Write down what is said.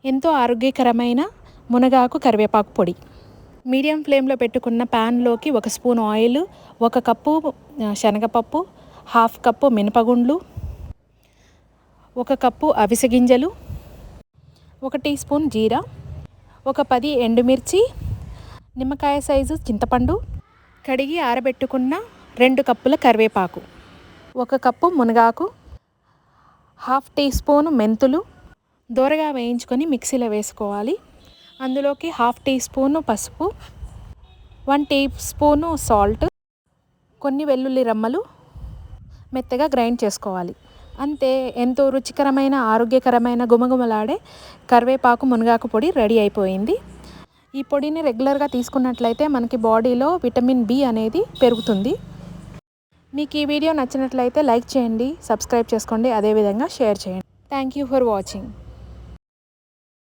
ఎంతో ఆరోగ్యకరమైన మునగాకు కరివేపాకు పొడి. మీడియం ఫ్లేమ్లో పెట్టుకున్న ప్యాన్లోకి 1 స్పూన్ ఆయిల్, 1 కప్పు శనగపప్పు, 1/2 కప్పు మినపగుండ్లు, 1 కప్పు అవిసె గింజలు, 1 టీ స్పూన్ జీరా, ఒక 10 ఎండుమిర్చి, నిమ్మకాయ సైజు చింతపండు, కడిగి ఆరబెట్టుకున్న 2 కప్పుల కరివేపాకు, 1 కప్పు మునగాకు, 1/2 టీ స్పూన్ మెంతులు దోరగా వేయించుకొని మిక్సీలో వేసుకోవాలి. అందులోకి 1/2 టీ స్పూన్ పసుపు, 1 టీ స్పూన్ సాల్ట్, కొన్ని వెల్లుల్లి రమ్మలు మెత్తగా గ్రైండ్ చేసుకోవాలి. అంతే, ఎంతో రుచికరమైన ఆరోగ్యకరమైన గుమగుమలాడే కరివేపాకు మునగాకు పొడి రెడీ అయిపోయింది. ఈ పొడిని రెగ్యులర్గా తీసుకున్నట్లయితే మనకి బాడీలో విటమిన్ బి అనేది పెరుగుతుంది. మీకు ఈ వీడియో నచ్చినట్లయితే లైక్ చేయండి, సబ్స్క్రైబ్ చేసుకోండి, అదేవిధంగా షేర్ చేయండి. Thank you for watching.